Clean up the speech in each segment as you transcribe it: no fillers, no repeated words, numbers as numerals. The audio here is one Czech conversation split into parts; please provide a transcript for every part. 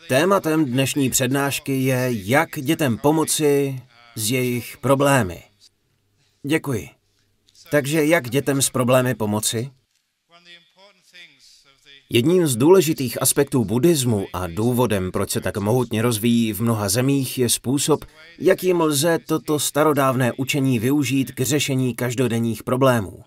Tématem dnešní přednášky je, jak dětem pomoci s jejich problémy. Děkuji. Takže jak dětem s problémy pomoci? Jedním z důležitých aspektů buddhismu a důvodem, proč se tak mohutně rozvíjí v mnoha zemích, je způsob, jakým lze toto starodávné učení využít k řešení každodenních problémů.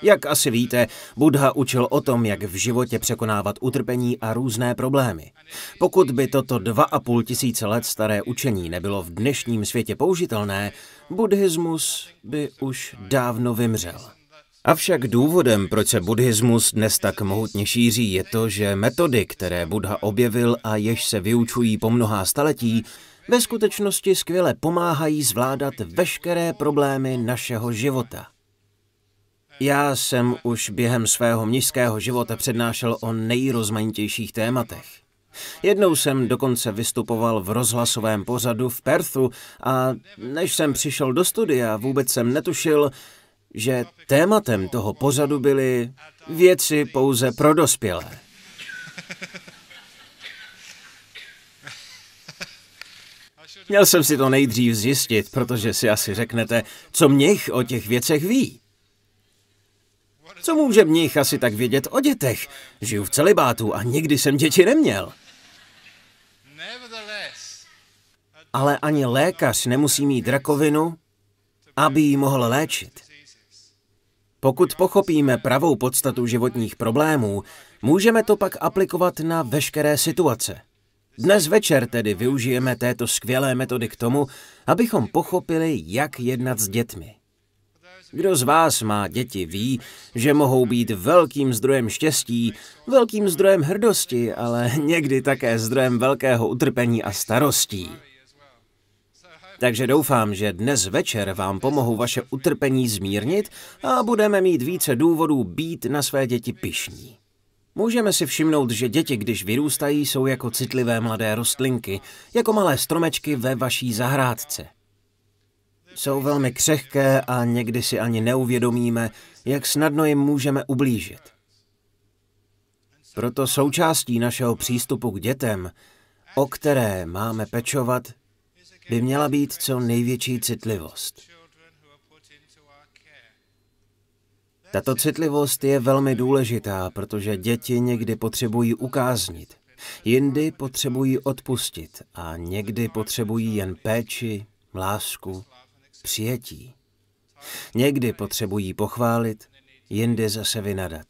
Jak asi víte, Buddha učil o tom, jak v životě překonávat utrpení a různé problémy. Pokud by toto 2,5 tisíce let staré učení nebylo v dnešním světě použitelné, buddhismus by už dávno vymřel. Avšak důvodem, proč se buddhismus dnes tak mohutně šíří, je to, že metody, které Buddha objevil a jež se vyučují po mnohá staletí, ve skutečnosti skvěle pomáhají zvládat veškeré problémy našeho života. Já jsem už během svého mnišského života přednášel o nejrozmanitějších tématech. Jednou jsem dokonce vystupoval v rozhlasovém pořadu v Perthu a než jsem přišel do studia, vůbec jsem netušil, že tématem toho pořadu byly věci pouze pro dospělé. Měl jsem si to nejdřív zjistit, protože si asi řeknete, co mnich o těch věcech ví. Co může mnich asi tak vědět o dětech? Žiju v celibátu a nikdy jsem děti neměl. Ale ani lékař nemusí mít rakovinu, aby ji mohl léčit. Pokud pochopíme pravou podstatu životních problémů, můžeme to pak aplikovat na veškeré situace. Dnes večer tedy využijeme této skvělé metody k tomu, abychom pochopili, jak jednat s dětmi. Kdo z vás má děti, ví, že mohou být velkým zdrojem štěstí, velkým zdrojem hrdosti, ale někdy také zdrojem velkého utrpení a starostí. Takže doufám, že dnes večer vám pomohou vaše utrpení zmírnit a budeme mít více důvodů být na své děti pyšní. Můžeme si všimnout, že děti, když vyrůstají, jsou jako citlivé mladé rostlinky, jako malé stromečky ve vaší zahrádce. Jsou velmi křehké a někdy si ani neuvědomíme, jak snadno jim můžeme ublížit. Proto součástí našeho přístupu k dětem, o které máme pečovat, by měla být co největší citlivost. Tato citlivost je velmi důležitá, protože děti někdy potřebují ukáznit, jindy potřebují odpustit a někdy potřebují jen péči, lásku, přijetí. Někdy potřebují pochválit, jindy zase vynadat.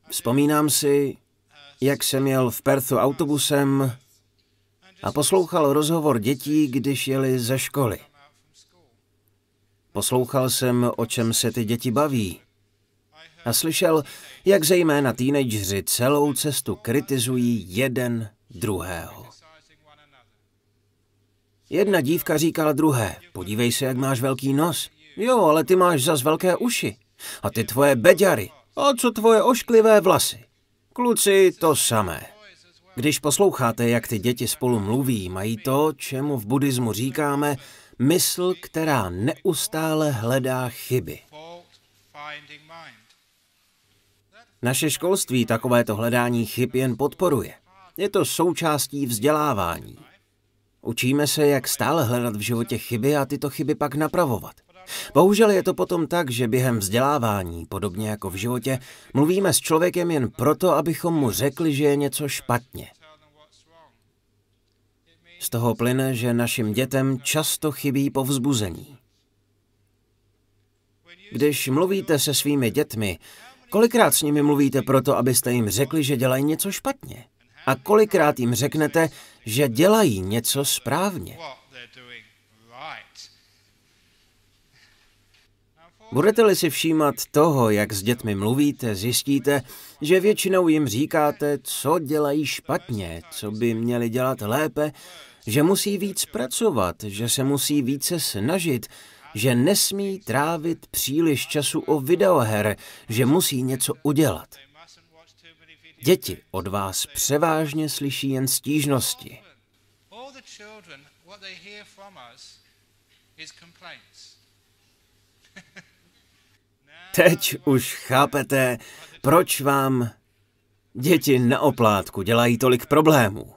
Vzpomínám si, jak jsem jel v Perthu autobusem a poslouchal rozhovor dětí, když jeli ze školy. Poslouchal jsem, o čem se ty děti baví. A slyšel, jak zejména teenageři celou cestu kritizují jeden druhého. Jedna dívka říkala druhé, podívej se, jak máš velký nos. Jo, ale ty máš zas velké uši. A ty tvoje beďary. A co tvoje ošklivé vlasy? Kluci, to samé. Když posloucháte, jak ty děti spolu mluví, mají to, čemu v buddhismu říkáme, mysl, která neustále hledá chyby. Naše školství takovéto hledání chyb jen podporuje. Je to součástí vzdělávání. Učíme se, jak stále hledat v životě chyby a tyto chyby pak napravovat. Bohužel je to potom tak, že během vzdělávání, podobně jako v životě, mluvíme s člověkem jen proto, abychom mu řekli, že je něco špatně. Z toho plyne, že našim dětem často chybí povzbuzení. Když mluvíte se svými dětmi, kolikrát s nimi mluvíte proto, abyste jim řekli, že dělají něco špatně? A kolikrát jim řeknete, že dělají něco správně? Budete-li si všímat toho, jak s dětmi mluvíte, zjistíte, že většinou jim říkáte, co dělají špatně, co by měli dělat lépe, že musí víc pracovat, že se musí více snažit, že nesmí trávit příliš času o videoher, že musí něco udělat. Děti od vás převážně slyší jen stížnosti. Teď už chápete, proč vám děti na oplátku dělají tolik problémů.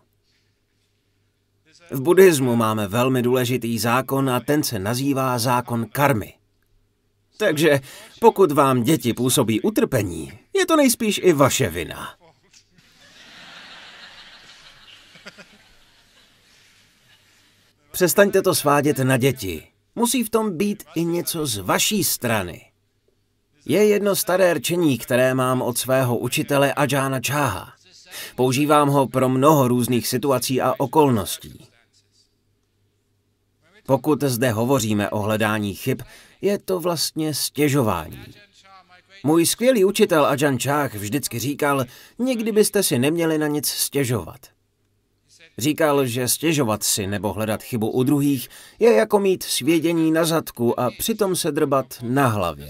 V buddhismu máme velmi důležitý zákon a ten se nazývá zákon karmy. Takže pokud vám děti působí utrpení, je to nejspíš i vaše vina. Přestaňte to svádět na děti. Musí v tom být i něco z vaší strany. Je jedno staré rčení, které mám od svého učitele Ajahna Cháha. Používám ho pro mnoho různých situací a okolností. Pokud zde hovoříme o hledání chyb, je to vlastně stěžování. Můj skvělý učitel Ajahn Chah vždycky říkal, nikdy byste si neměli na nic stěžovat. Říkal, že stěžovat si nebo hledat chybu u druhých je jako mít svědění na zadku a přitom se drbat na hlavě.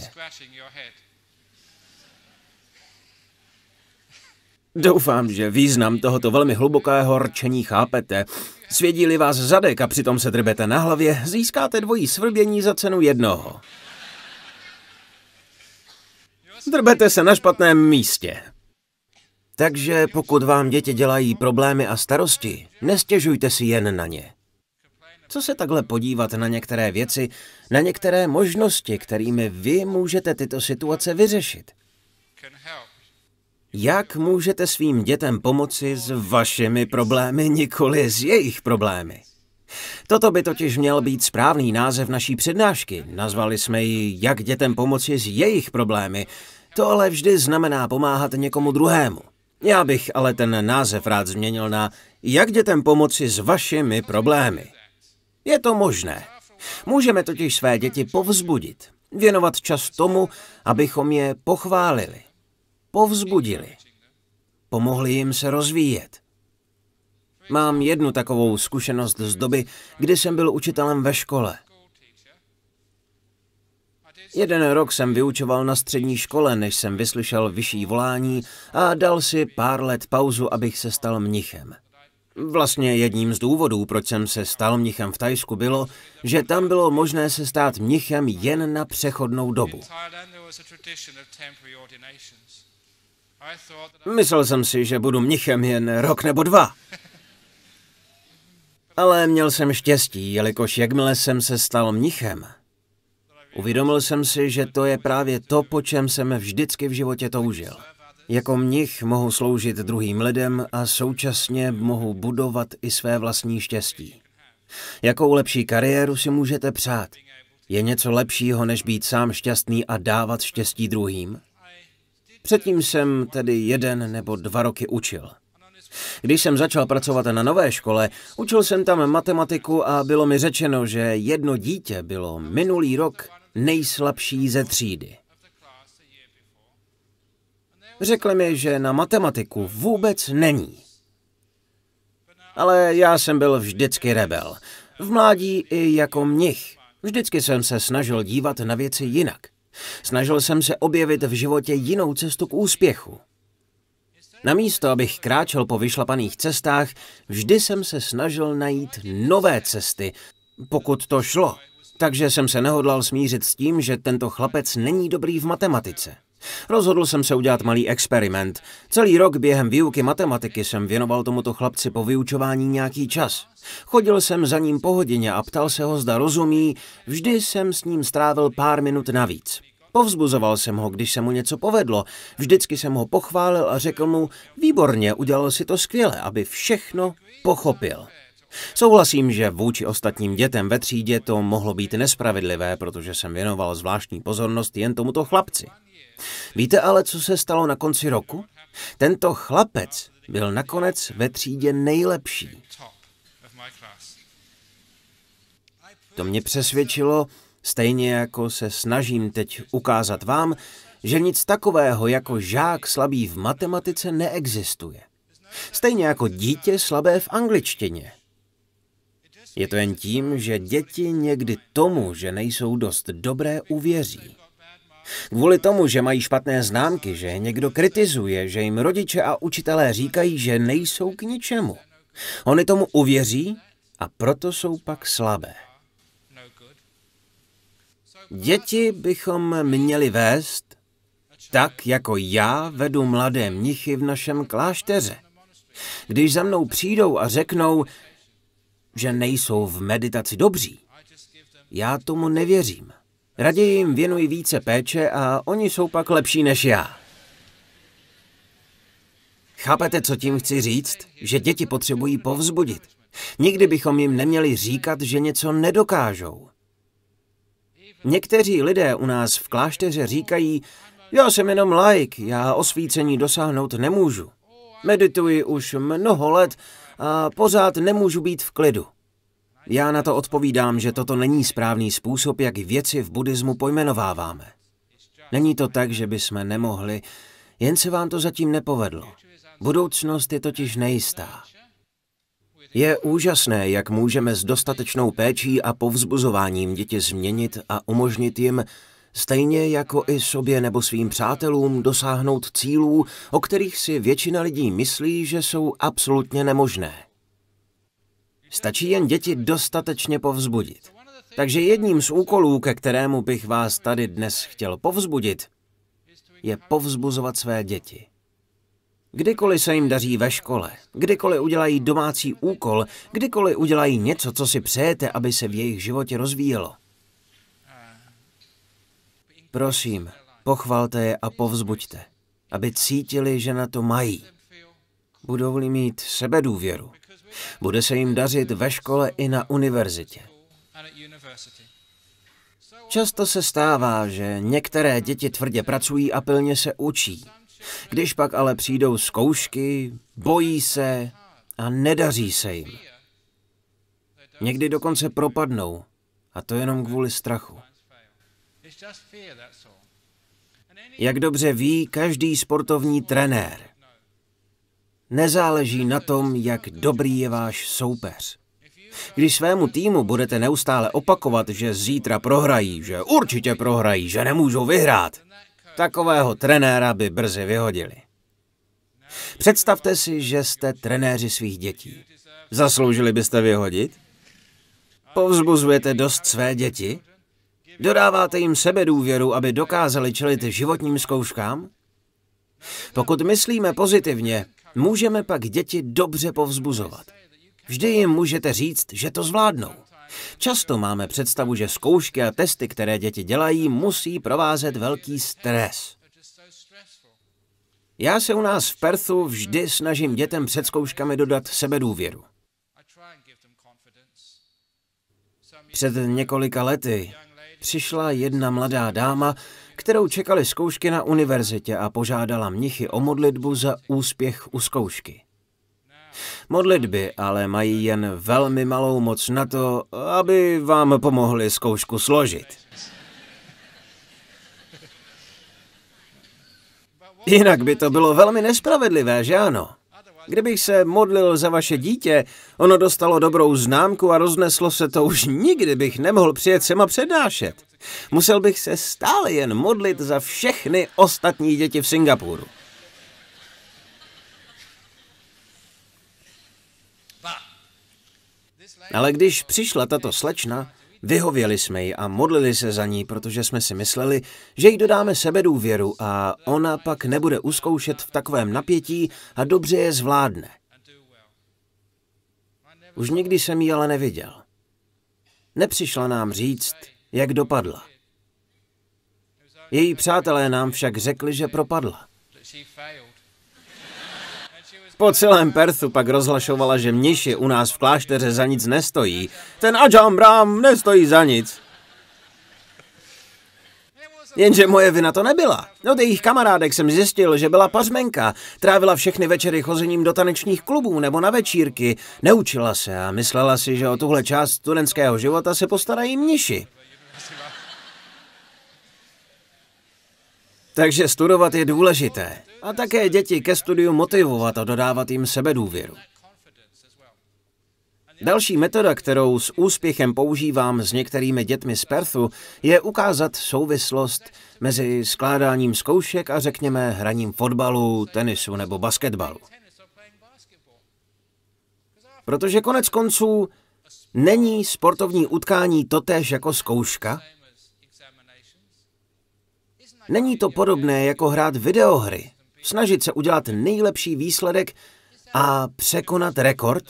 Doufám, že význam tohoto velmi hlubokého rčení chápete. Svědí-li vás zadek a přitom se drbete na hlavě, získáte dvojí svrbění za cenu jednoho. Drbete se na špatném místě. Takže pokud vám děti dělají problémy a starosti, nestěžujte si jen na ně. Co se takhle podívat na některé věci, na některé možnosti, kterými vy můžete tyto situace vyřešit? Jak můžete svým dětem pomoci s vašimi problémy, nikoli s jejich problémy? Toto by totiž měl být správný název naší přednášky. Nazvali jsme ji Jak dětem pomoci s jejich problémy. To ale vždy znamená pomáhat někomu druhému. Já bych ale ten název rád změnil na Jak dětem pomoci s vašimi problémy. Je to možné. Můžeme totiž své děti povzbudit, věnovat čas tomu, abychom je pochválili, povzbudili, pomohli jim se rozvíjet. Mám jednu takovou zkušenost z doby, kdy jsem byl učitelem ve škole. Jeden rok jsem vyučoval na střední škole, než jsem vyslyšel vyšší volání a dal si pár let pauzu, abych se stal mnichem. Vlastně jedním z důvodů, proč jsem se stal mnichem v Thajsku, bylo, že tam bylo možné se stát mnichem jen na přechodnou dobu. Myslel jsem si, že budu mnichem jen rok nebo dva. Ale měl jsem štěstí, jelikož jakmile jsem se stal mnichem, uvědomil jsem si, že to je právě to, po čem jsem vždycky v životě toužil. Jako mnich mohu sloužit druhým lidem a současně mohu budovat i své vlastní štěstí. Jakou lepší kariéru si můžete přát? Je něco lepšího, než být sám šťastný a dávat štěstí druhým? Předtím jsem tedy 1 nebo 2 roky učil. Když jsem začal pracovat na nové škole, učil jsem tam matematiku a bylo mi řečeno, že jedno dítě bylo minulý rok nejslabší ze třídy. Řekli mi, že na matematiku vůbec není. Ale já jsem byl vždycky rebel. V mládí i jako mnich. Vždycky jsem se snažil dívat na věci jinak. Snažil jsem se objevit v životě jinou cestu k úspěchu. Namísto, abych kráčel po vyšlapaných cestách, vždy jsem se snažil najít nové cesty, pokud to šlo. Takže jsem se nehodlal smířit s tím, že tento chlapec není dobrý v matematice. Rozhodl jsem se udělat malý experiment. Celý rok během výuky matematiky jsem věnoval tomuto chlapci po vyučování nějaký čas. Chodil jsem za ním po hodině a ptal se ho, zda rozumí, vždy jsem s ním strávil pár minut navíc. Povzbuzoval jsem ho, když se mu něco povedlo, vždycky jsem ho pochválil a řekl mu, výborně, udělal si to skvěle, aby všechno pochopil. Souhlasím, že vůči ostatním dětem ve třídě to mohlo být nespravedlivé, protože jsem věnoval zvláštní pozornost jen tomuto chlapci. Víte ale, co se stalo na konci roku? Tento chlapec byl nakonec ve třídě nejlepší. To mě přesvědčilo, stejně jako se snažím teď ukázat vám, že nic takového jako žák slabý v matematice neexistuje. Stejně jako dítě slabé v angličtině. Je to jen tím, že děti někdy tomu, že nejsou dost dobré, uvěří. Kvůli tomu, že mají špatné známky, že je někdo kritizuje, že jim rodiče a učitelé říkají, že nejsou k ničemu. Oni tomu uvěří a proto jsou pak slabé. Děti bychom měli vést tak, jako já vedu mladé mnichy v našem klášteře. Když za mnou přijdou a řeknou, že nejsou v meditaci dobří. Já tomu nevěřím. Raději jim věnuji více péče a oni jsou pak lepší než já. Chápete, co tím chci říct? Že děti potřebují povzbudit. Nikdy bychom jim neměli říkat, že něco nedokážou. Někteří lidé u nás v klášteře říkají, já jsem jenom laik, já osvícení dosáhnout nemůžu. Medituji už mnoho let a pořád nemůžu být v klidu. Já na to odpovídám, že toto není správný způsob, jak věci v buddhismu pojmenováváme. Není to tak, že bychom nemohli, jen se vám to zatím nepovedlo. Budoucnost je totiž nejistá. Je úžasné, jak můžeme s dostatečnou péčí a povzbuzováním děti změnit a umožnit jim, stejně jako i sobě nebo svým přátelům, dosáhnout cílů, o kterých si většina lidí myslí, že jsou absolutně nemožné. Stačí jen děti dostatečně povzbudit. Takže jedním z úkolů, ke kterému bych vás tady dnes chtěl povzbudit, je povzbuzovat své děti. Kdykoliv se jim daří ve škole, kdykoliv udělají domácí úkol, kdykoliv udělají něco, co si přejete, aby se v jejich životě rozvíjelo. Prosím, pochvalte je a povzbuďte, aby cítili, že na to mají. Budou-li mít sebedůvěru. Bude se jim dařit ve škole i na univerzitě. Často se stává, že některé děti tvrdě pracují a pilně se učí. Když pak ale přijdou zkoušky, bojí se a nedaří se jim. Někdy dokonce propadnou, a to jenom kvůli strachu. Jak dobře ví každý sportovní trenér, nezáleží na tom, jak dobrý je váš soupeř. Když svému týmu budete neustále opakovat, že zítra prohrají, že určitě prohrají, že nemůžou vyhrát, takového trenéra by brzy vyhodili. Představte si, že jste trenéři svých dětí. Zasloužili byste vyhodit? Povzbuzujete dost své děti? Dodáváte jim sebedůvěru, aby dokázali čelit životním zkouškám? Pokud myslíme pozitivně, můžeme pak děti dobře povzbuzovat. Vždy jim můžete říct, že to zvládnou. Často máme představu, že zkoušky a testy, které děti dělají, musí provázet velký stres. Já se u nás v Perthu vždy snažím dětem před zkouškami dodat sebedůvěru. Před několika lety přišla jedna mladá dáma, kterou čekaly zkoušky na univerzitě a požádala mnichy o modlitbu za úspěch u zkoušky. Modlitby ale mají jen velmi malou moc na to, aby vám pomohli zkoušku složit. Jinak by to bylo velmi nespravedlivé, že ano? Kdybych se modlil za vaše dítě, ono dostalo dobrou známku a rozneslo se to, už nikdy bych nemohl přijet sem a přednášet. Musel bych se stále jen modlit za všechny ostatní děti v Singapuru. Ale když přišla tato slečna, vyhověli jsme ji a modlili se za ní, protože jsme si mysleli, že jí dodáme sebedůvěru a ona pak nebude uskoušet v takovém napětí a dobře je zvládne. Už nikdy jsem ji ale neviděl. Nepřišla nám říct, jak dopadla. Její přátelé nám však řekli, že propadla. Po celém Perthu pak rozhlašovala, že mniši u nás v klášteře za nic nestojí. Ten Ajahn Brahm nestojí za nic. Jenže moje vina to nebyla. Od jejich kamarádek jsem zjistil, že byla pařmenka. Trávila všechny večery chozením do tanečních klubů nebo na večírky. Neučila se a myslela si, že o tuhle část studentského života se postarají mniši. Takže studovat je důležité. A také děti ke studiu motivovat a dodávat jim sebedůvěru. Další metoda, kterou s úspěchem používám s některými dětmi z Perthu, je ukázat souvislost mezi skládáním zkoušek a řekněme hraním fotbalu, tenisu nebo basketbalu. Protože konec konců není sportovní utkání totéž jako zkouška? Není to podobné jako hrát videohry, snažit se udělat nejlepší výsledek a překonat rekord?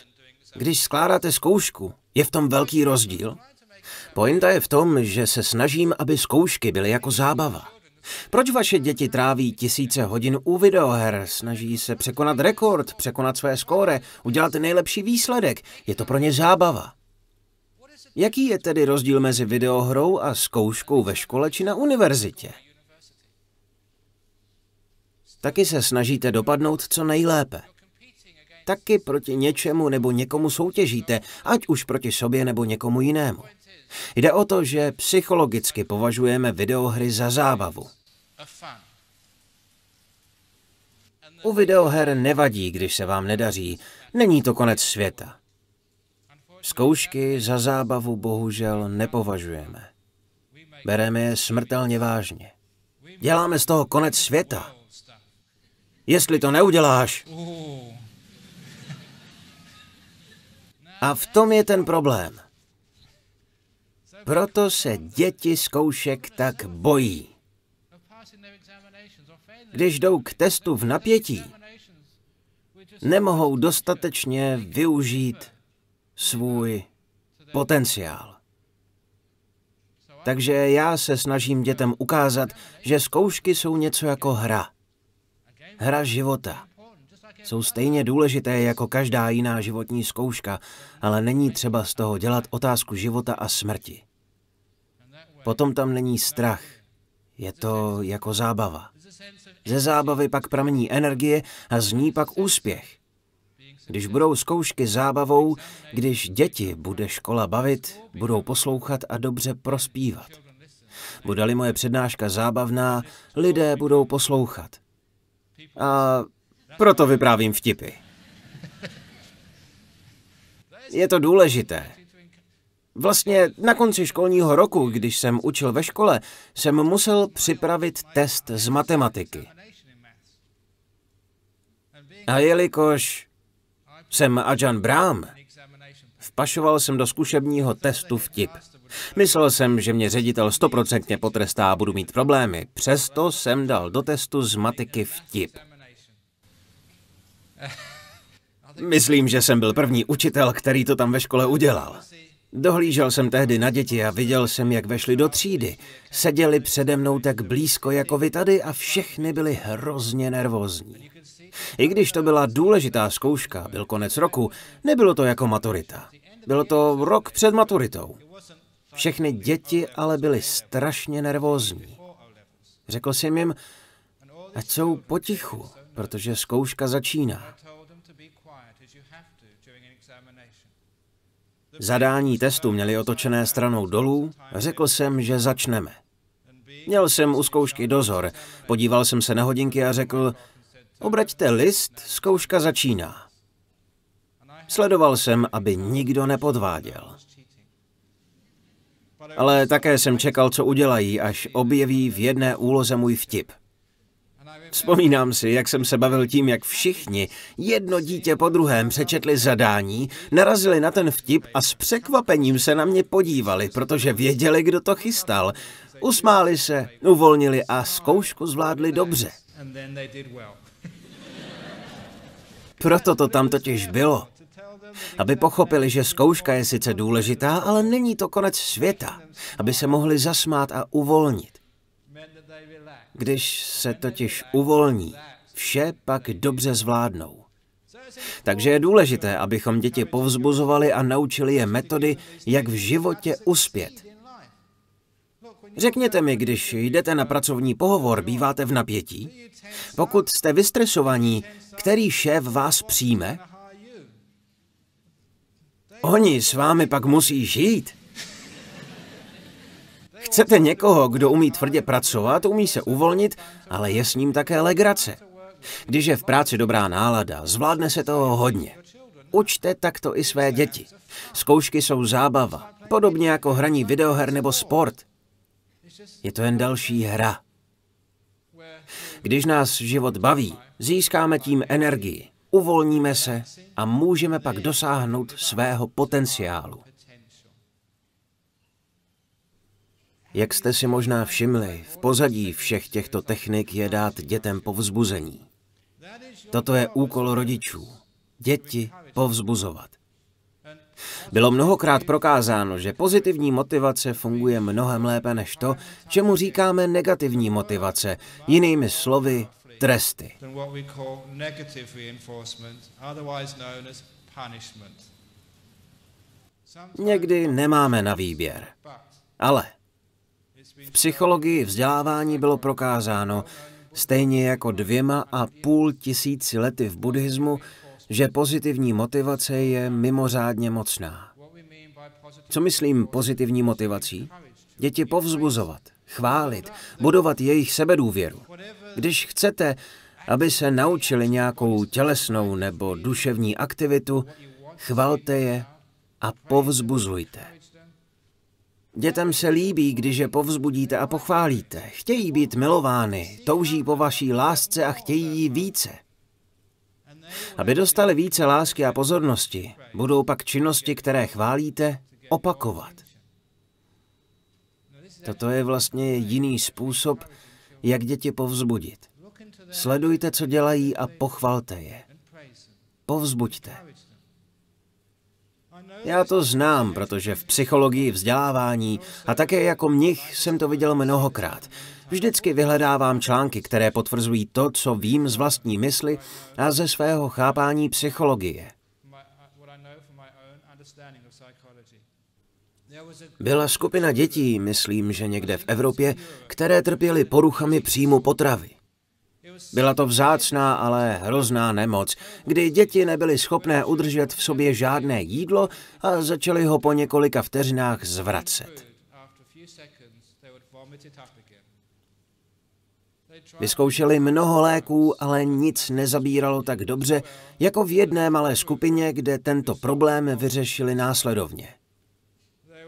Když skládáte zkoušku, je v tom velký rozdíl? Pointa je v tom, že se snažím, aby zkoušky byly jako zábava. Proč vaše děti tráví tisíce hodin u videoher? Snaží se překonat rekord, překonat své skóre, udělat nejlepší výsledek. Je to pro ně zábava. Jaký je tedy rozdíl mezi videohrou a zkouškou ve škole či na univerzitě? Taky se snažíte dopadnout co nejlépe. Taky proti něčemu nebo někomu soutěžíte, ať už proti sobě nebo někomu jinému. Jde o to, že psychologicky považujeme videohry za zábavu. U videoher nevadí, když se vám nedaří. Není to konec světa. Zkoušky za zábavu bohužel nepovažujeme. Bereme je smrtelně vážně. Děláme z toho konec světa. Jestli to neuděláš... A v tom je ten problém. Proto se děti zkoušek tak bojí. Když jdou k testu v napětí, nemohou dostatečně využít svůj potenciál. Takže já se snažím dětem ukázat, že zkoušky jsou něco jako hra. Hra života. Jsou stejně důležité jako každá jiná životní zkouška, ale není třeba z toho dělat otázku života a smrti. Potom tam není strach. Je to jako zábava. Ze zábavy pak pramení energie a z ní pak úspěch. Když budou zkoušky zábavou, když děti bude škola bavit, budou poslouchat a dobře prospívat. Bude-li moje přednáška zábavná, lidé budou poslouchat. A proto vyprávím vtipy. Je to důležité. Vlastně na konci školního roku, když jsem učil ve škole, jsem musel připravit test z matematiky. A jelikož jsem Ajahn Brahm, vpašoval jsem do zkušebního testu vtip. Myslel jsem, že mě ředitel 100% potrestá a budu mít problémy. Přesto jsem dal do testu z matiky vtip. Myslím, že jsem byl první učitel, který to tam ve škole udělal. Dohlížel jsem tehdy na děti a viděl jsem, jak vešli do třídy. Seděli přede mnou tak blízko jako vy tady a všechny byli hrozně nervózní. I když to byla důležitá zkouška, byl konec roku, nebylo to jako maturita. Bylo to rok před maturitou. Všechny děti ale byly strašně nervózní. Řekl jsem jim, ať jsou potichu, protože zkouška začíná. Zadání testu měli otočené stranou dolů, řekl jsem, že začneme. Měl jsem u zkoušky dozor, podíval jsem se na hodinky a řekl, obraťte list, zkouška začíná. Sledoval jsem, aby nikdo nepodváděl. Ale také jsem čekal, co udělají, až objeví v jedné úloze můj vtip. Vzpomínám si, jak jsem se bavil tím, jak všichni, jedno dítě po druhém, přečetli zadání, narazili na ten vtip a s překvapením se na mě podívali, protože věděli, kdo to chystal. Usmáli se, uvolnili a zkoušku zvládli dobře. Proto to tam totiž bylo. Aby pochopili, že zkouška je sice důležitá, ale není to konec světa. Aby se mohli zasmát a uvolnit. Když se totiž uvolní, vše pak dobře zvládnou. Takže je důležité, abychom děti povzbuzovali a naučili je metody, jak v životě uspět. Řekněte mi, když jdete na pracovní pohovor, býváte v napětí? Pokud jste vystresovaní, který šéf vás přijme? Oni s vámi pak musí žít. Chcete někoho, kdo umí tvrdě pracovat, umí se uvolnit, ale je s ním také legrace. Když je v práci dobrá nálada, zvládne se toho hodně. Učte takto i své děti. Zkoušky jsou zábava, podobně jako hraní videoher nebo sport. Je to jen další hra. Když nás život baví, získáme tím energii, uvolníme se a můžeme pak dosáhnout svého potenciálu. Jak jste si možná všimli, v pozadí všech těchto technik je dát dětem povzbuzení. Toto je úkol rodičů. Děti povzbuzovat. Bylo mnohokrát prokázáno, že pozitivní motivace funguje mnohem lépe než to, čemu říkáme negativní motivace, jinými slovy tresty. Někdy nemáme na výběr. Ale v psychologii vzdělávání bylo prokázáno, stejně jako 2,5 tisíci lety v buddhismu, že pozitivní motivace je mimořádně mocná. Co myslím pozitivní motivací? Děti povzbuzovat, chválit, budovat jejich sebedůvěru. Když chcete, aby se naučili nějakou tělesnou nebo duševní aktivitu, chvalte je a povzbuzujte. Dětem se líbí, když je povzbudíte a pochválíte. Chtějí být milovány, touží po vaší lásce a chtějí jí více. Aby dostali více lásky a pozornosti, budou pak činnosti, které chválíte, opakovat. Toto je vlastně jiný způsob, jak děti povzbudit. Sledujte, co dělají a pochvalte je. Povzbuďte. Já to znám, protože v psychologii vzdělávání a také jako mnich jsem to viděl mnohokrát. Vždycky vyhledávám články, které potvrzují to, co vím z vlastní mysli a ze svého chápání psychologie. Byla skupina dětí, myslím, že někde v Evropě, které trpěly poruchami příjmu potravy. Byla to vzácná, ale hrozná nemoc, kdy děti nebyly schopné udržet v sobě žádné jídlo a začaly ho po několika vteřinách zvracet. Vyzkoušeli mnoho léků, ale nic nezabíralo tak dobře, jako v jedné malé skupině, kde tento problém vyřešili následovně.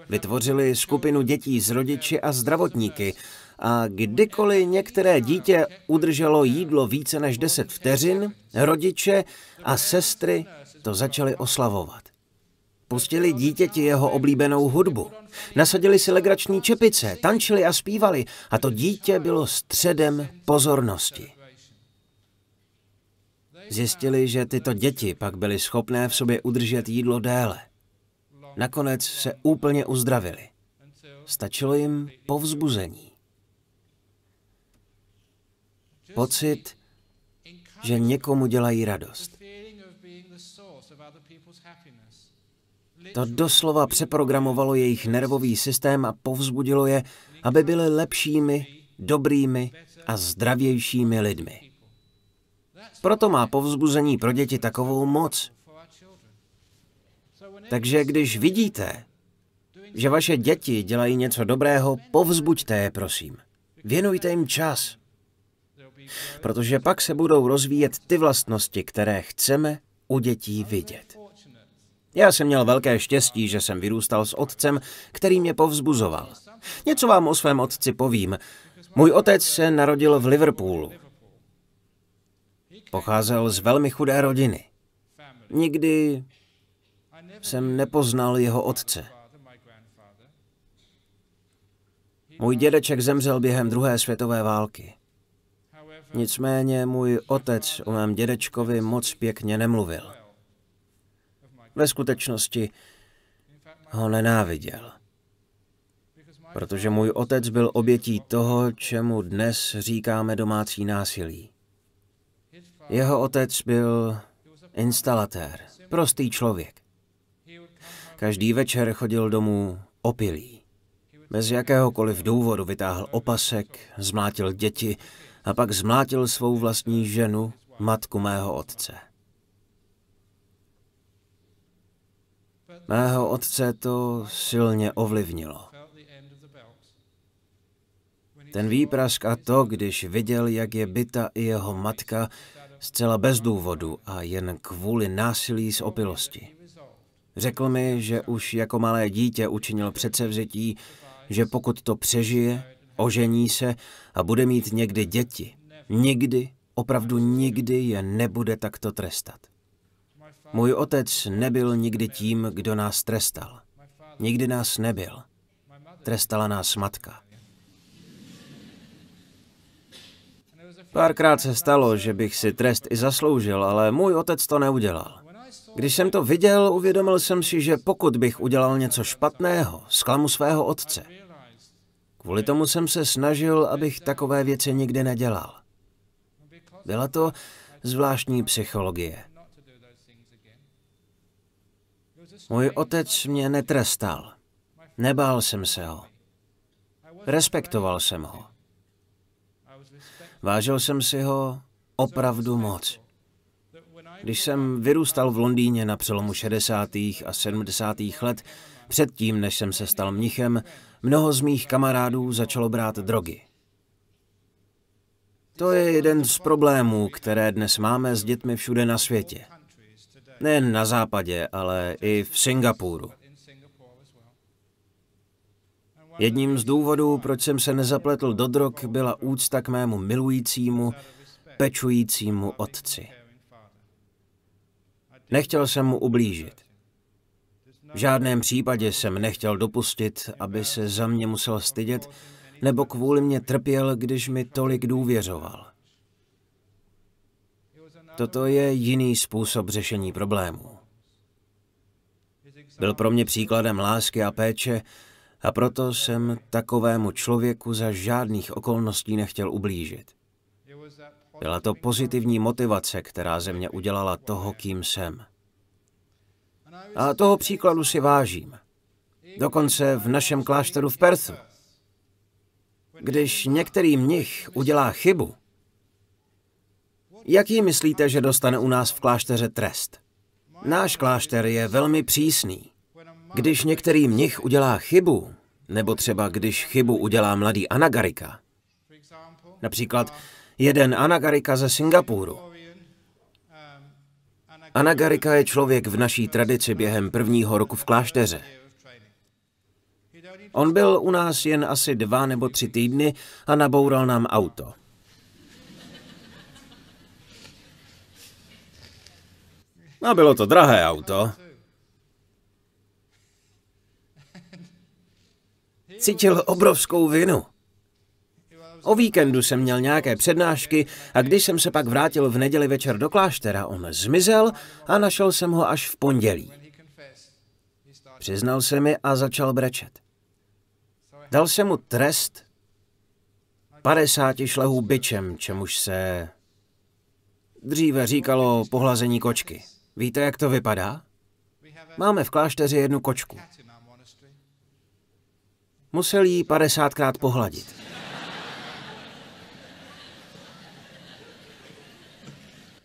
Vytvořili skupinu dětí s rodiči a zdravotníky a kdykoliv některé dítě udrželo jídlo více než 10 vteřin, rodiče a sestry to začali oslavovat. Pustili dítěti jeho oblíbenou hudbu. Nasadili si legrační čepice, tančili a zpívali a to dítě bylo středem pozornosti. Zjistili, že tyto děti pak byly schopné v sobě udržet jídlo déle. Nakonec se úplně uzdravili. Stačilo jim povzbuzení. Pocit, že někomu dělají radost. To doslova přeprogramovalo jejich nervový systém a povzbudilo je, aby byli lepšími, dobrými a zdravějšími lidmi. Proto má povzbuzení pro děti takovou moc. Takže když vidíte, že vaše děti dělají něco dobrého, povzbuďte je, prosím. Věnujte jim čas. Protože pak se budou rozvíjet ty vlastnosti, které chceme u dětí vidět. Já jsem měl velké štěstí, že jsem vyrůstal s otcem, který mě povzbuzoval. Něco vám o svém otci povím. Můj otec se narodil v Liverpoolu. Pocházel z velmi chudé rodiny. Nikdy jsem nepoznal jeho otce. Můj dědeček zemřel během druhé světové války. Nicméně můj otec o mém dědečkovi moc pěkně nemluvil. Ve skutečnosti ho nenáviděl. Protože můj otec byl obětí toho, čemu dnes říkáme domácí násilí. Jeho otec byl instalatér, prostý člověk. Každý večer chodil domů opilý. Bez jakéhokoliv důvodu vytáhl opasek, zmlátil děti a pak zmlátil svou vlastní ženu, matku mého otce. Mého otce to silně ovlivnilo. Ten výprask a to, když viděl, jak je bita i jeho matka, zcela bez důvodu a jen kvůli násilí z opilosti. Řekl mi, že už jako malé dítě učinil předsevzetí, že pokud to přežije, ožení se a bude mít někdy děti, nikdy, opravdu nikdy je nebude takto trestat. Můj otec nebyl nikdy tím, kdo nás trestal. Nikdy nás nebyl. Trestala nás matka. Párkrát se stalo, že bych si trest i zasloužil, ale můj otec to neudělal. Když jsem to viděl, uvědomil jsem si, že pokud bych udělal něco špatného, zklamu svého otce. Kvůli tomu jsem se snažil, abych takové věci nikdy nedělal. Byla to zvláštní psychologie. Můj otec mě netrestal. Nebál jsem se ho. Respektoval jsem ho. Vážil jsem si ho opravdu moc. Když jsem vyrůstal v Londýně na přelomu 60. a 70. let, předtím, než jsem se stal mnichem, mnoho z mých kamarádů začalo brát drogy. To je jeden z problémů, které dnes máme s dětmi všude na světě. Nejen na západě, ale i v Singapuru. Jedním z důvodů, proč jsem se nezapletl do drog, byla úcta k mému milujícímu, pečujícímu otci. Nechtěl jsem mu ublížit. V žádném případě jsem nechtěl dopustit, aby se za mě musel stydět, nebo kvůli mě trpěl, když mi tolik důvěřoval. Toto je jiný způsob řešení problémů. Byl pro mě příkladem lásky a péče, a proto jsem takovému člověku za žádných okolností nechtěl ublížit. Byla to pozitivní motivace, která ze mě udělala toho, kým jsem. A toho příkladu si vážím. Dokonce v našem klášteru v Perthu. Když některý mnich udělá chybu, jaký myslíte, že dostane u nás v klášteře trest? Náš klášter je velmi přísný. Když některý mnich udělá chybu, nebo třeba když chybu udělá mladý anagarika, například jeden anagarika ze Singapuru. Anagarika je člověk v naší tradici během prvního roku v klášteře. On byl u nás jen asi 2 nebo 3 týdny a naboural nám auto. A bylo to drahé auto. Cítil obrovskou vinu. O víkendu jsem měl nějaké přednášky a když jsem se pak vrátil v neděli večer do kláštera, on zmizel a našel jsem ho až v pondělí. Přiznal se mi a začal brečet. Dal jsem mu trest 50 šlehů bičem, čemuž se dříve říkalo pohlazení kočky. Víte, jak to vypadá? Máme v klášteře jednu kočku. Musel jí 50krát pohladit.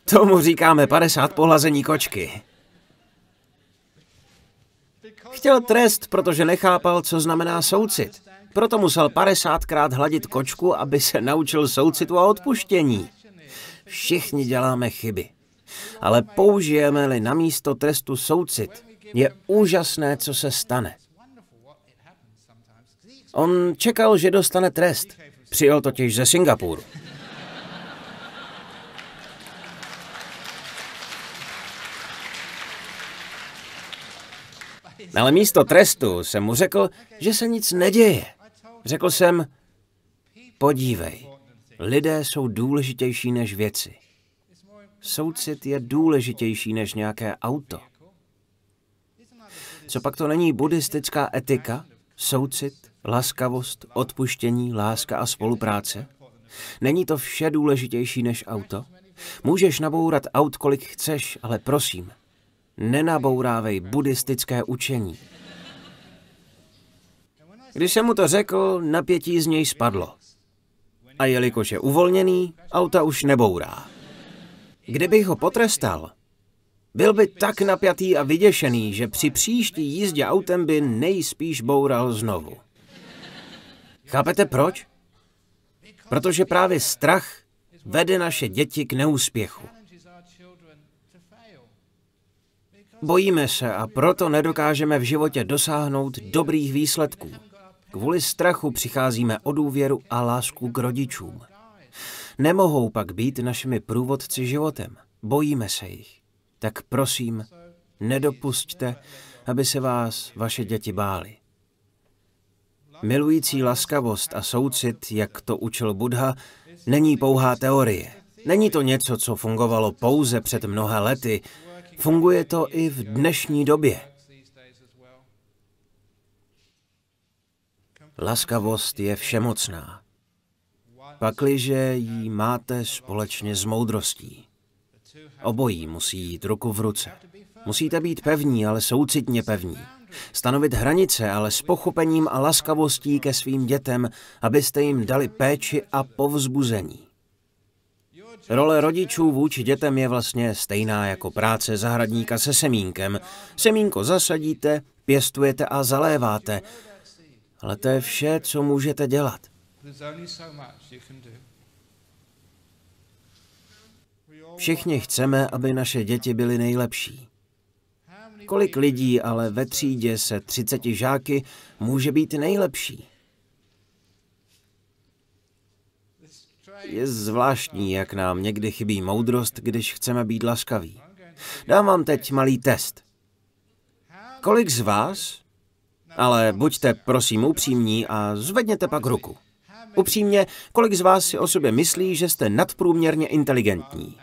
Tomu říkáme 50 pohlazení kočky. Chtěl trest, protože nechápal, co znamená soucit. Proto musel 50krát hladit kočku, aby se naučil soucitu a odpuštění. Všichni děláme chyby. Ale použijeme-li na místo trestu soucit, je úžasné, co se stane. On čekal, že dostane trest. Přijel totiž ze Singapuru. Ale místo trestu jsem mu řekl, že se nic neděje. Řekl jsem, podívej, lidé jsou důležitější než věci. Soucit je důležitější než nějaké auto. Co pak to není buddhistická etika? Soucit, laskavost, odpuštění, láska a spolupráce? Není to vše důležitější než auto? Můžeš nabourat aut, kolik chceš, ale prosím, nenabourávej buddhistické učení. Když jsem mu to řekl, napětí z něj spadlo. A jelikož je uvolněný, auta už nebourá. Kdybych ho potrestal, byl by tak napjatý a vyděšený, že při příští jízdě autem by nejspíš boural znovu. Chápete proč? Protože právě strach vede naše děti k neúspěchu. Bojíme se a proto nedokážeme v životě dosáhnout dobrých výsledků. Kvůli strachu přicházíme o důvěru a lásku k rodičům. Nemohou pak být našimi průvodci životem. Bojíme se jich. Tak prosím, nedopusťte, aby se vás vaše děti bály. Milující laskavost a soucit, jak to učil Buddha, není pouhá teorie. Není to něco, co fungovalo pouze před mnoha lety, Funguje to i v dnešní době. Laskavost je všemocná. Pakliže ji máte společně s moudrostí. Obojí musí jít ruku v ruce. Musíte být pevní, ale soucitně pevní. Stanovit hranice, ale s pochopením a laskavostí ke svým dětem, abyste jim dali péči a povzbuzení. Role rodičů vůči dětem je vlastně stejná jako práce zahradníka se semínkem. Semínko zasadíte, pěstujete a zaléváte. Ale to je vše, co můžete dělat. Všichni chceme, aby naše děti byly nejlepší. Kolik lidí ale ve třídě se 30 žáky může být nejlepší? Je zvláštní, jak nám někdy chybí moudrost, když chceme být laskaví. Dám vám teď malý test. Kolik z vás, ale buďte prosím upřímní a zvedněte pak ruku. Upřímně, kolik z vás si o sobě myslí, že jste nadprůměrně inteligentní?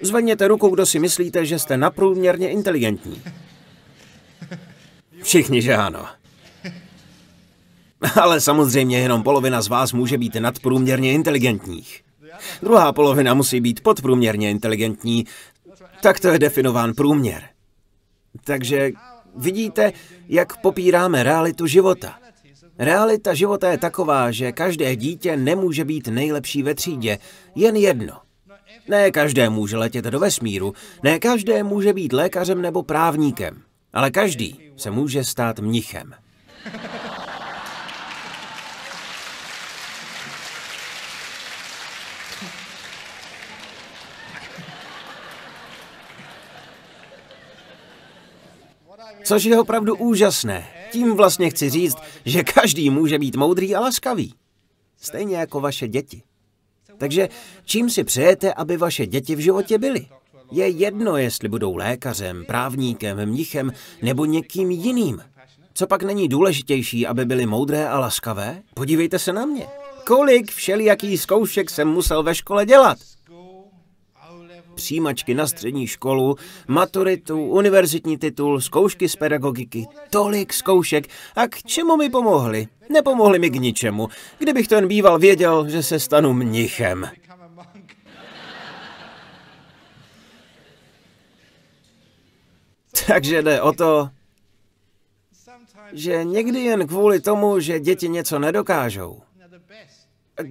Zvedněte ruku, kdo si myslíte, že jste nadprůměrně inteligentní. Všichni, že ano. Ale samozřejmě jenom polovina z vás může být nadprůměrně inteligentních. Druhá polovina musí být podprůměrně inteligentní. Tak to je definován průměr. Takže vidíte, jak popíráme realitu života. Realita života je taková, že každé dítě nemůže být nejlepší ve třídě, jen jedno. Ne každé může letět do vesmíru, ne každé může být lékařem nebo právníkem, ale každý se může stát mnichem. Což je opravdu úžasné. Tím vlastně chci říct, že každý může být moudrý a laskavý. Stejně jako vaše děti. Takže čím si přejete, aby vaše děti v životě byly? Je jedno, jestli budou lékařem, právníkem, mnichem nebo někým jiným. Co pak není důležitější, aby byly moudré a laskavé? Podívejte se na mě. Kolik všelijakých zkoušek jsem musel ve škole dělat? Přijímačky na střední školu, maturitu, univerzitní titul, zkoušky z pedagogiky, tolik zkoušek. A k čemu mi pomohly? Nepomohly mi k ničemu. Kdybych to jen býval věděl, že se stanu mnichem. Takže jde o to, že někdy jen kvůli tomu, že děti něco nedokážou.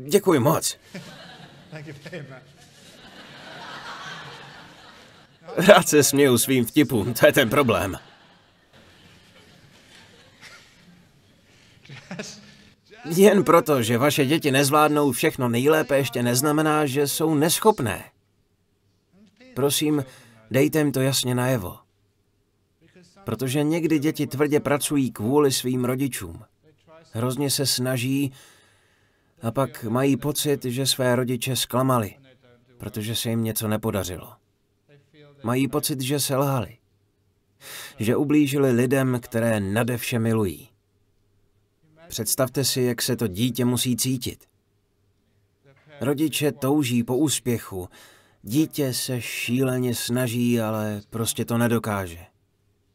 Děkuji moc. Rád se směju svým vtipům, to je ten problém. Jen proto, že vaše děti nezvládnou všechno nejlépe, ještě neznamená, že jsou neschopné. Prosím, dejte jim to jasně najevo. Protože někdy děti tvrdě pracují kvůli svým rodičům. Hrozně se snaží a pak mají pocit, že své rodiče zklamali, protože se jim něco nepodařilo. Mají pocit, že selhali, že ublížili lidem, které nade vše milují. Představte si, jak se to dítě musí cítit. Rodiče touží po úspěchu, dítě se šíleně snaží, ale prostě to nedokáže.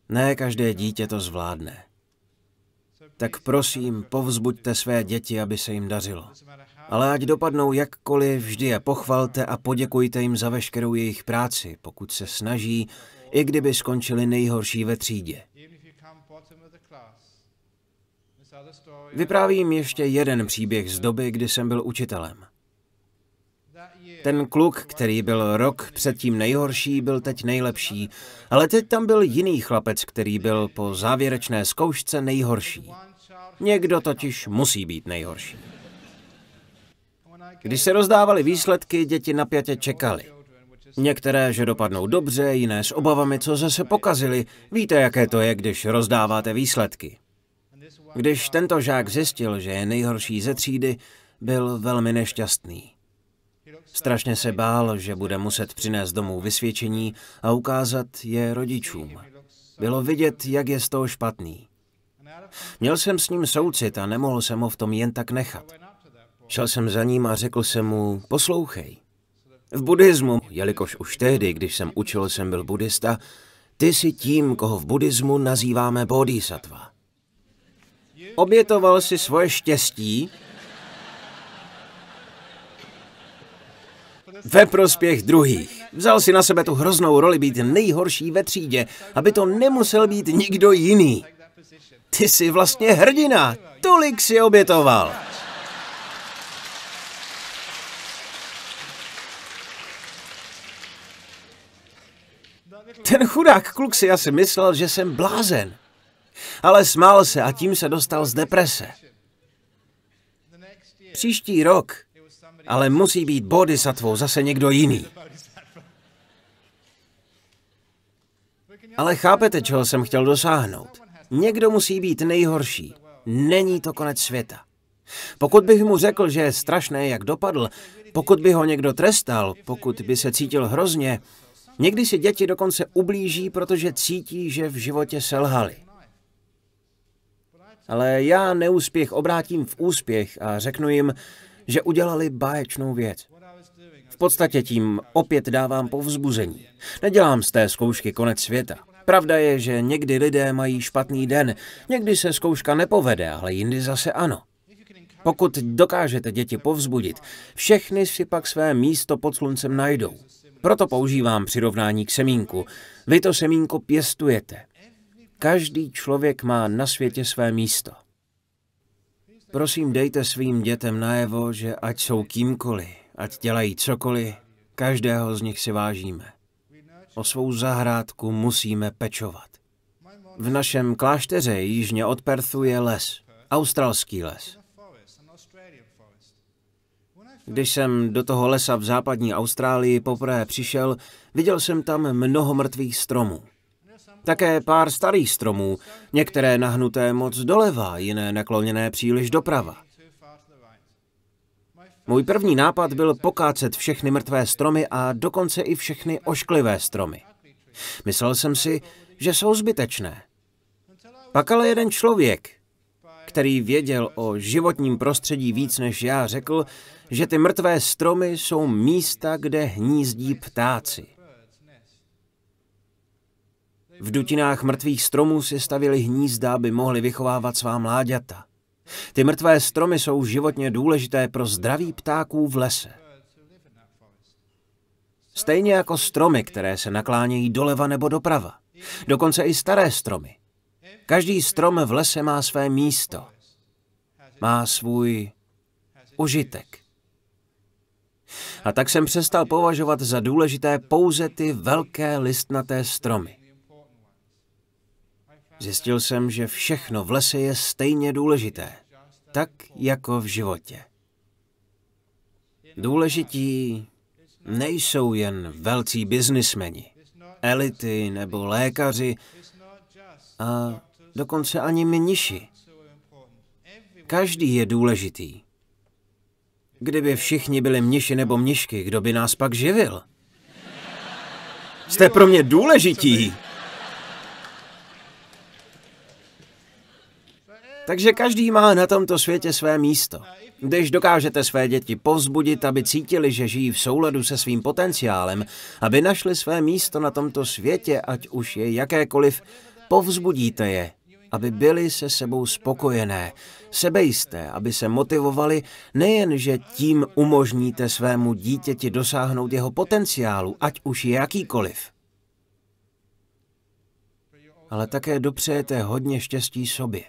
Ne každé dítě to zvládne. Tak prosím, povzbuďte své děti, aby se jim dařilo. Ale ať dopadnou jakkoliv, vždy je pochvalte a poděkujte jim za veškerou jejich práci, pokud se snaží, i kdyby skončili nejhorší ve třídě. Vyprávím ještě jeden příběh z doby, kdy jsem byl učitelem. Ten kluk, který byl rok předtím nejhorší, byl teď nejlepší, ale teď tam byl jiný chlapec, který byl po závěrečné zkoušce nejhorší. Někdo totiž musí být nejhorší. Když se rozdávaly výsledky, děti napjatě čekaly. Některé, že dopadnou dobře, jiné s obavami, co zase pokazili. Víte, jaké to je, když rozdáváte výsledky. Když tento žák zjistil, že je nejhorší ze třídy, byl velmi nešťastný. Strašně se bál, že bude muset přinést domů vysvědčení a ukázat je rodičům. Bylo vidět, jak je z toho špatný. Měl jsem s ním soucit a nemohl jsem ho v tom jen tak nechat. Šel jsem za ním a řekl jsem mu, poslouchej, V buddhismu, jelikož už tehdy, když jsem učil, jsem byl buddhista, ty jsi tím, koho v buddhismu nazýváme bodhisattva. Obětoval si svoje štěstí ve prospěch druhých. Vzal si na sebe tu hroznou roli být nejhorší ve třídě, aby to nemusel být nikdo jiný. Ty jsi vlastně hrdina, tolik si obětoval. Ten chudák kluk si asi myslel, že jsem blázen. Ale smál se a tím se dostal z deprese. Příští rok ale musí být bodhisattvou zase někdo jiný. Ale chápete, čeho jsem chtěl dosáhnout? Někdo musí být nejhorší. Není to konec světa. Pokud bych mu řekl, že je strašné, jak dopadl, pokud by ho někdo trestal, pokud by se cítil hrozně, někdy si děti dokonce ublíží, protože cítí, že v životě selhali. Ale já neúspěch obrátím v úspěch a řeknu jim, že udělali báječnou věc. V podstatě tím opět dávám povzbuzení. Nedělám z té zkoušky konec světa. Pravda je, že někdy lidé mají špatný den, někdy se zkouška nepovede, ale jindy zase ano. Pokud dokážete děti povzbudit, všechny si pak své místo pod sluncem najdou. Proto používám přirovnání k semínku. Vy to semínko pěstujete. Každý člověk má na světě své místo. Prosím, dejte svým dětem najevo, že ať jsou kýmkoliv, ať dělají cokoliv, každého z nich si vážíme. O svou zahrádku musíme pečovat. V našem klášteře jižně od Perthu je les, australský les. Když jsem do toho lesa v západní Austrálii poprvé přišel, viděl jsem tam mnoho mrtvých stromů. Také pár starých stromů, některé nahnuté moc doleva, jiné nakloněné příliš doprava. Můj první nápad byl pokácet všechny mrtvé stromy a dokonce i všechny ošklivé stromy. Myslel jsem si, že jsou zbytečné. Pak ale jeden člověk, který věděl o životním prostředí víc než já, řekl, že ty mrtvé stromy jsou místa, kde hnízdí ptáci. V dutinách mrtvých stromů si stavili hnízda, aby mohli vychovávat svá mláďata. Ty mrtvé stromy jsou životně důležité pro zdraví ptáků v lese. Stejně jako stromy, které se naklánějí doleva nebo doprava. Dokonce i staré stromy. Každý strom v lese má své místo. Má svůj užitek. A tak jsem přestal považovat za důležité pouze ty velké listnaté stromy. Zjistil jsem, že všechno v lese je stejně důležité, tak jako v životě. Důležití nejsou jen velcí biznismeni, elity nebo lékaři a dokonce ani mniši. Každý je důležitý. Kdyby všichni byli mniši nebo mnišky, kdo by nás pak živil? Jste pro mě důležití. Takže každý má na tomto světě své místo. Když dokážete své děti povzbudit, aby cítili, že žijí v souladu se svým potenciálem, aby našli své místo na tomto světě, ať už je jakékoliv, povzbudíte je, aby byli se sebou spokojené, sebejisté, aby se motivovali, nejen, že tím umožníte svému dítěti dosáhnout jeho potenciálu, ať už je jakýkoliv, ale také dopřejete hodně štěstí sobě.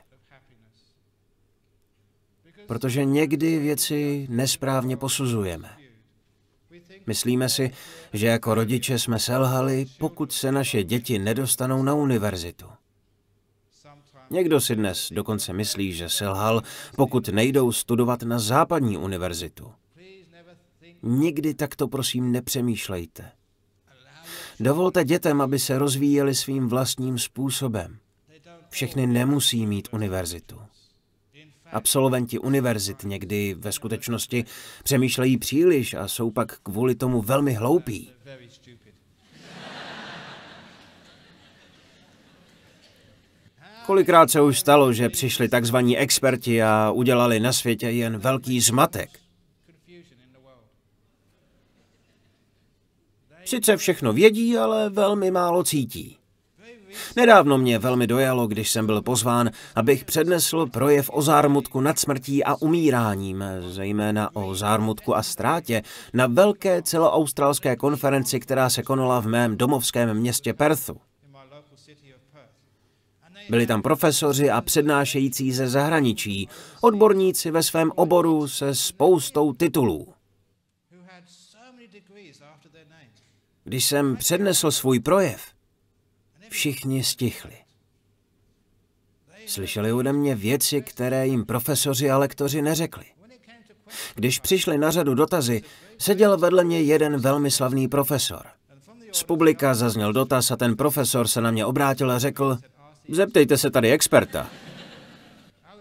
Protože někdy věci nesprávně posuzujeme. Myslíme si, že jako rodiče jsme selhali, pokud se naše děti nedostanou na univerzitu. Někdo si dnes dokonce myslí, že selhal, pokud nejdou studovat na západní univerzitu. Nikdy takto prosím nepřemýšlejte. Dovolte dětem, aby se rozvíjeli svým vlastním způsobem. Všechny nemusí mít univerzitu. Absolventi univerzit někdy ve skutečnosti přemýšlejí příliš a jsou pak kvůli tomu velmi hloupí. Kolikrát se už stalo, že přišli takzvaní experti a udělali na světě jen velký zmatek. Sice všechno vědí, ale velmi málo cítí. Nedávno mě velmi dojalo, když jsem byl pozván, abych přednesl projev o zármutku nad smrtí a umíráním, zejména o zármutku a ztrátě, na velké celoaustralské konferenci, která se konala v mém domovském městě Perthu. Byli tam profesoři a přednášející ze zahraničí, odborníci ve svém oboru se spoustou titulů. Když jsem přednesl svůj projev, všichni stichli. Slyšeli ode mě věci, které jim profesoři a lektoři neřekli. Když přišli na řadu dotazy, seděl vedle mě jeden velmi slavný profesor. Z publika zazněl dotaz a ten profesor se na mě obrátil a řekl: "Zeptejte se tady experta."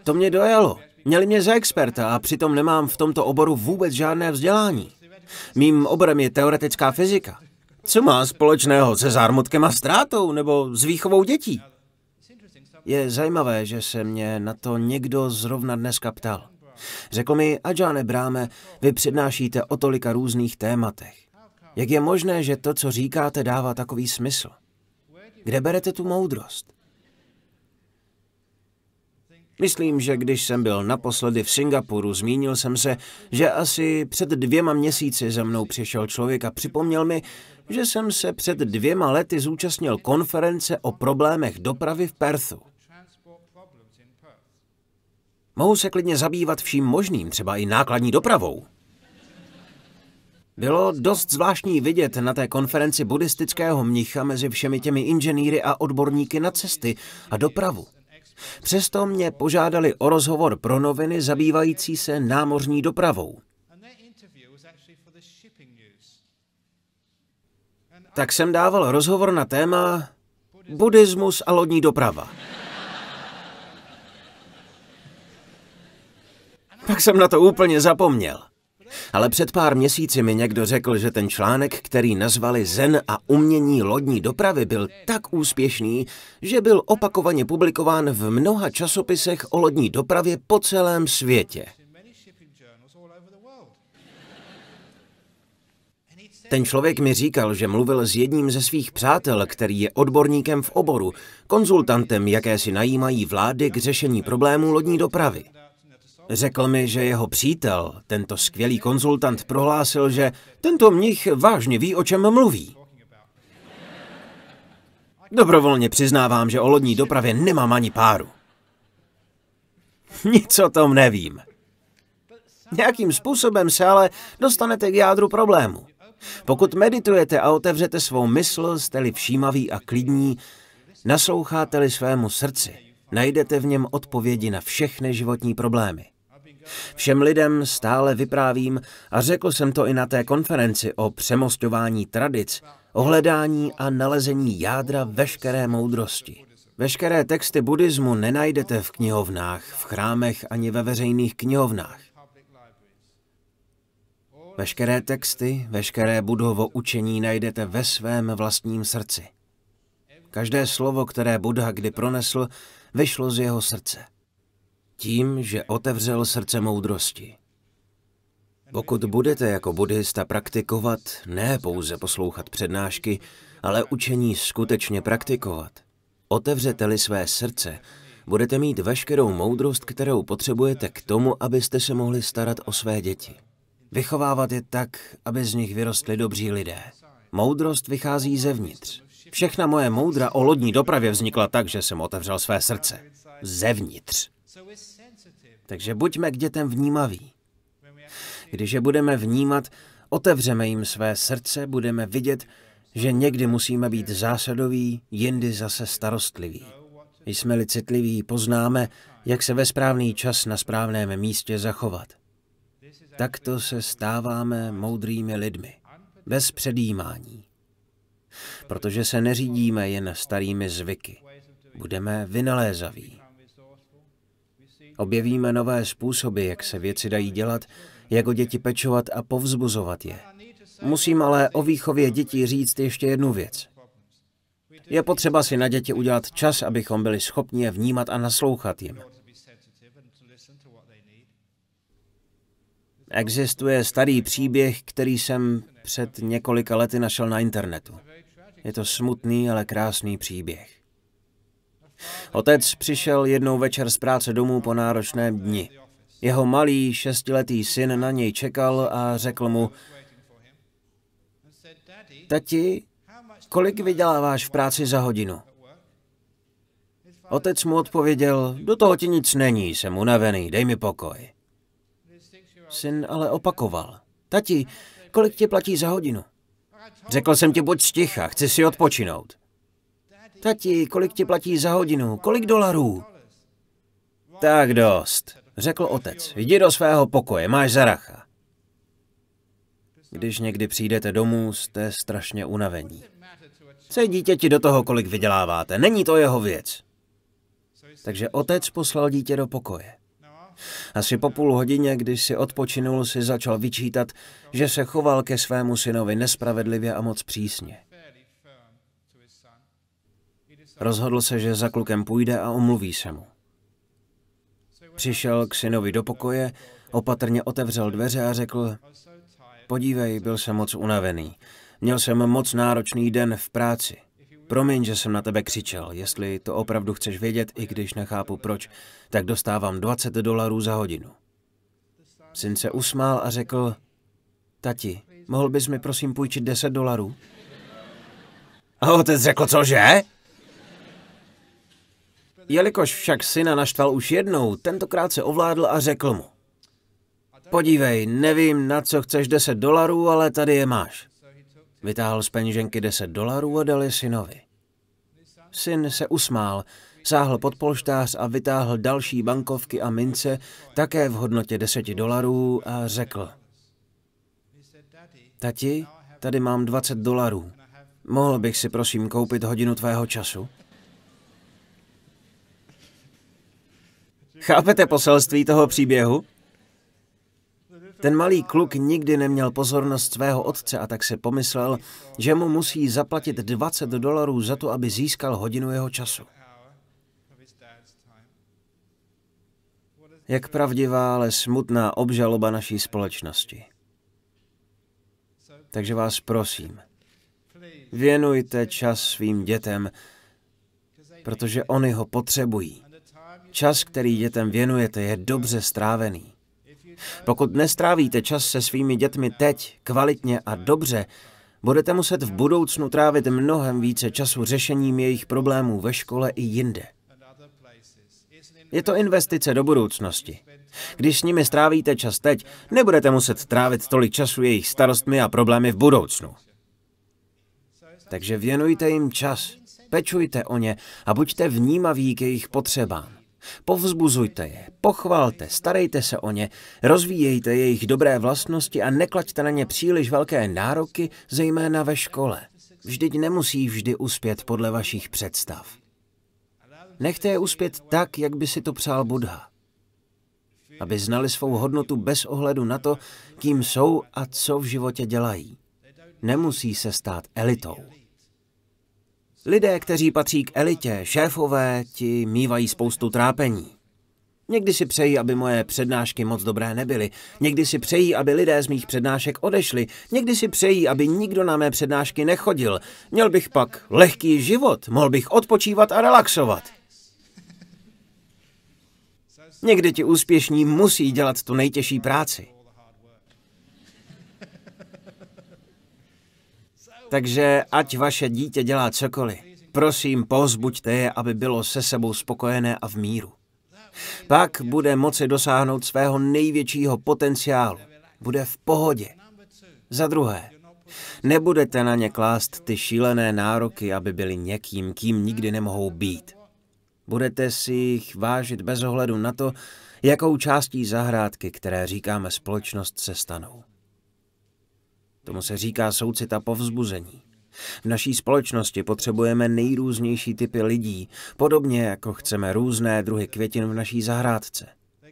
To mě dojalo. Měli mě za experta a přitom nemám v tomto oboru vůbec žádné vzdělání. Mým oborem je teoretická fyzika. Co má společného se zármutkem a ztrátou nebo s výchovou dětí? Je zajímavé, že se mě na to někdo zrovna dneska ptal. Řekl mi: "Ajahne Brahme, vy přednášíte o tolika různých tématech. Jak je možné, že to, co říkáte, dává takový smysl? Kde berete tu moudrost?" Myslím, že když jsem byl naposledy v Singapuru, zmínil jsem se, že asi před 2 měsíci za mnou přišel člověk a připomněl mi, že jsem se před 2 lety zúčastnil konference o problémech dopravy v Perthu. Mohu se klidně zabývat vším možným, třeba i nákladní dopravou. Bylo dost zvláštní vidět na té konferenci buddhistického mnicha mezi všemi těmi inženýry a odborníky na cesty a dopravu. Přesto mě požádali o rozhovor pro noviny zabývající se námořní dopravou. Tak jsem dával rozhovor na téma buddhismus a lodní doprava. Pak jsem na to úplně zapomněl. Ale před pár měsíci mi někdo řekl, že ten článek, který nazvali Zen a umění lodní dopravy, byl tak úspěšný, že byl opakovaně publikován v mnoha časopisech o lodní dopravě po celém světě. Ten člověk mi říkal, že mluvil s jedním ze svých přátel, který je odborníkem v oboru, konzultantem, jaké si najímají vlády k řešení problémů lodní dopravy. Řekl mi, že jeho přítel, tento skvělý konzultant, prohlásil, že tento mnich vážně ví, o čem mluví. Dobrovolně přiznávám, že o lodní dopravě nemám ani páru. Nic o tom nevím. Nějakým způsobem se ale dostanete k jádru problému. Pokud meditujete a otevřete svou mysl, jste-li všímaví a klidní, nasloucháte-li svému srdci, najdete v něm odpovědi na všechny životní problémy. Všem lidem stále vyprávím, a řekl jsem to i na té konferenci o přemosťování tradic, o hledání a nalezení jádra veškeré moudrosti. Veškeré texty buddhismu nenajdete v knihovnách, v chrámech ani ve veřejných knihovnách. Veškeré texty, veškeré Buddhovo učení najdete ve svém vlastním srdci. Každé slovo, které Buddha kdy pronesl, vyšlo z jeho srdce. Tím, že otevřel srdce moudrosti. Pokud budete jako buddhista praktikovat, ne pouze poslouchat přednášky, ale učení skutečně praktikovat, otevřete-li své srdce, budete mít veškerou moudrost, kterou potřebujete k tomu, abyste se mohli starat o své děti. Vychovávat je tak, aby z nich vyrostli dobří lidé. Moudrost vychází zevnitř. Všechna moje moudra o lodní dopravě vznikla tak, že jsem otevřel své srdce. Zevnitř. Takže buďme k dětem vnímaví. Když je budeme vnímat, otevřeme jim své srdce, budeme vidět, že někdy musíme být zásadoví, jindy zase starostliví. Jsme-li citliví, poznáme, jak se ve správný čas na správném místě zachovat. Takto se stáváme moudrými lidmi, bez předjímání. Protože se neřídíme jen starými zvyky. Budeme vynalézaví. Objevíme nové způsoby, jak se věci dají dělat, jak o děti pečovat a povzbuzovat je. Musím ale o výchově dětí říct ještě jednu věc. Je potřeba si na děti udělat čas, abychom byli schopni je vnímat a naslouchat jim. Existuje starý příběh, který jsem před několika lety našel na internetu. Je to smutný, ale krásný příběh. Otec přišel jednou večer z práce domů po náročném dni. Jeho malý 6letý syn na něj čekal a řekl mu: Tati, kolik vyděláváš v práci za hodinu? Otec mu odpověděl: Do toho ti nic není, jsem unavený, dej mi pokoj. Syn ale opakoval: Tati, kolik ti platí za hodinu? Řekl jsem ti, buď sticha, chci si odpočinout. Tati, kolik ti platí za hodinu? Kolik dolarů? Tak dost, řekl otec. Jdi do svého pokoje, máš zaracha. Když někdy přijdete domů, jste strašně unavení. Co dítěti do toho, kolik vyděláváte? Není to jeho věc. Takže otec poslal dítě do pokoje. Asi po půl hodině, když si odpočinul, si začal vyčítat, že se choval ke svému synovi nespravedlivě a moc přísně. Rozhodl se, že za klukem půjde a omluví se mu. Přišel k synovi do pokoje, opatrně otevřel dveře a řekl: Podívej, byl jsem moc unavený. Měl jsem moc náročný den v práci. Promiň, že jsem na tebe křičel. Jestli to opravdu chceš vědět, i když nechápu proč, tak dostávám $20 za hodinu. Syn se usmál a řekl: Tati, mohl bys mi prosím půjčit $10? A otec řekl: Cože? Jelikož však syna naštval už jednou, tentokrát se ovládl a řekl mu: Podívej, nevím, na co chceš $10, ale tady je máš. Vytáhl z peněženky $10 a dal je synovi. Syn se usmál, sáhl pod polštář a vytáhl další bankovky a mince, také v hodnotě $10 a řekl: Tati, tady mám $20. Mohl bych si prosím koupit hodinu tvého času? Chápete poselství toho příběhu? Ten malý kluk nikdy neměl pozornost svého otce a tak si pomyslel, že mu musí zaplatit $20 za to, aby získal hodinu jeho času. Jak pravdivá, ale smutná obžaloba naší společnosti. Takže vás prosím, věnujte čas svým dětem, protože oni ho potřebují. Čas, který dětem věnujete, je dobře strávený. Pokud nestrávíte čas se svými dětmi teď, kvalitně a dobře, budete muset v budoucnu trávit mnohem více času řešením jejich problémů ve škole i jinde. Je to investice do budoucnosti. Když s nimi strávíte čas teď, nebudete muset trávit tolik času jejich starostmi a problémy v budoucnu. Takže věnujte jim čas, pečujte o ně a buďte vnímaví k jejich potřebám. Povzbuzujte je, pochvalte, starejte se o ně, rozvíjejte jejich dobré vlastnosti a neklaďte na ně příliš velké nároky, zejména ve škole. Vždyť nemusí vždy uspět podle vašich představ. Nechte je uspět tak, jak by si to přál Buddha. Aby znali svou hodnotu bez ohledu na to, kým jsou a co v životě dělají. Nemusí se stát elitou. Lidé, kteří patří k elitě, šéfové, ti mívají spoustu trápení. Někdy si přejí, aby moje přednášky moc dobré nebyly. Někdy si přejí, aby lidé z mých přednášek odešli. Někdy si přejí, aby nikdo na mé přednášky nechodil. Měl bych pak lehký život, mohl bych odpočívat a relaxovat. Někdy ti úspěšní musí dělat tu nejtěžší práci. Takže ať vaše dítě dělá cokoliv, prosím, povzbuďte je, aby bylo se sebou spokojené a v míru. Pak bude moci dosáhnout svého největšího potenciálu. Bude v pohodě. Za druhé, nebudete na ně klást ty šílené nároky, aby byli někým, kým nikdy nemohou být. Budete si jich vážit bez ohledu na to, jakou částí zahrádky, které říkáme společnost, se stanou. Tomu se říká soucit a povzbuzení. V naší společnosti potřebujeme nejrůznější typy lidí, podobně jako chceme různé druhy květin v naší zahrádce.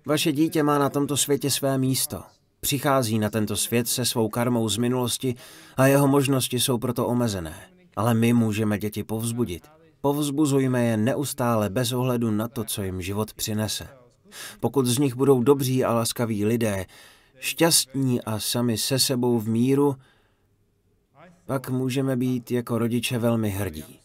Vaše dítě má na tomto světě své místo. Přichází na tento svět se svou karmou z minulosti a jeho možnosti jsou proto omezené. Ale my můžeme děti povzbudit. Povzbuzujme je neustále bez ohledu na to, co jim život přinese. Pokud z nich budou dobří a laskaví lidé, šťastní a sami se sebou v míru, pak můžeme být jako rodiče velmi hrdí.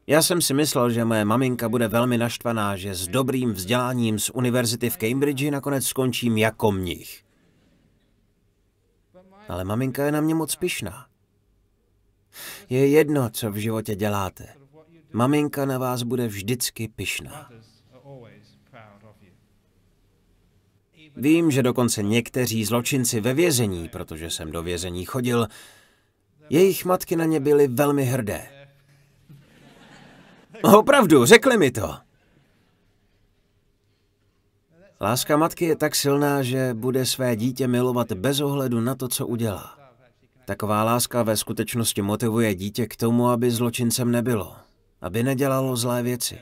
Já jsem si myslel, že moje maminka bude velmi naštvaná, že s dobrým vzděláním z univerzity v Cambridge nakonec skončím jako mnich. Ale maminka je na mě moc pyšná. Je jedno, co v životě děláte. Maminka na vás bude vždycky pyšná. Vím, že dokonce někteří zločinci ve vězení, protože jsem do vězení chodil, jejich matky na ně byly velmi hrdé. Opravdu, řekli mi to. Láska matky je tak silná, že bude své dítě milovat bez ohledu na to, co udělá. Taková láska ve skutečnosti motivuje dítě k tomu, aby zločincem nebylo, aby nedělalo zlé věci.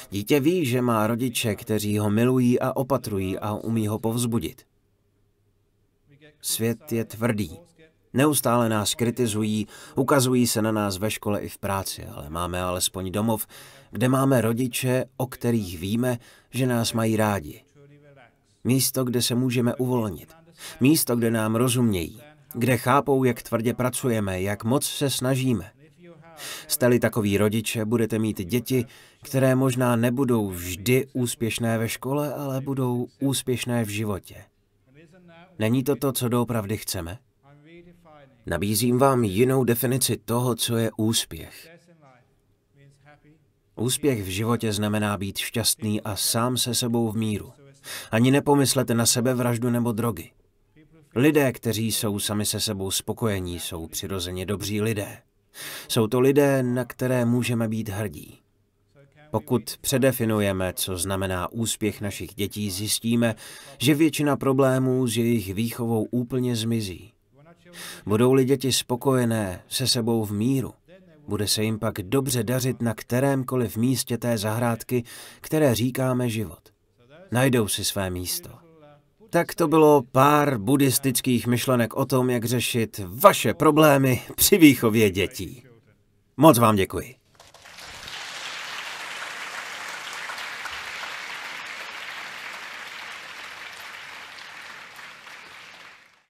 Dítě ví, že má rodiče, kteří ho milují a opatrují a umí ho povzbudit. Svět je tvrdý. Neustále nás kritizují, ukazují se na nás ve škole i v práci, ale máme alespoň domov, kde máme rodiče, o kterých víme, že nás mají rádi. Místo, kde se můžeme uvolnit. Místo, kde nám rozumějí. Kde chápou, jak tvrdě pracujeme, jak moc se snažíme. Jste-li takoví rodiče, budete mít děti, které možná nebudou vždy úspěšné ve škole, ale budou úspěšné v životě. Není to to, co doopravdy chceme? Nabízím vám jinou definici toho, co je úspěch. Úspěch v životě znamená být šťastný a sám se sebou v míru. Ani nepomyslete na sebevraždu nebo drogy. Lidé, kteří jsou sami se sebou spokojení, jsou přirozeně dobří lidé. Jsou to lidé, na které můžeme být hrdí. Pokud předefinujeme, co znamená úspěch našich dětí, zjistíme, že většina problémů s jejich výchovou úplně zmizí. Budou-li děti spokojené, se sebou v míru, bude se jim pak dobře dařit na kterémkoliv místě té zahrádky, které říkáme život. Najdou si své místo. Tak to bylo pár buddhistických myšlenek o tom, jak řešit vaše problémy při výchově dětí. Moc vám děkuji.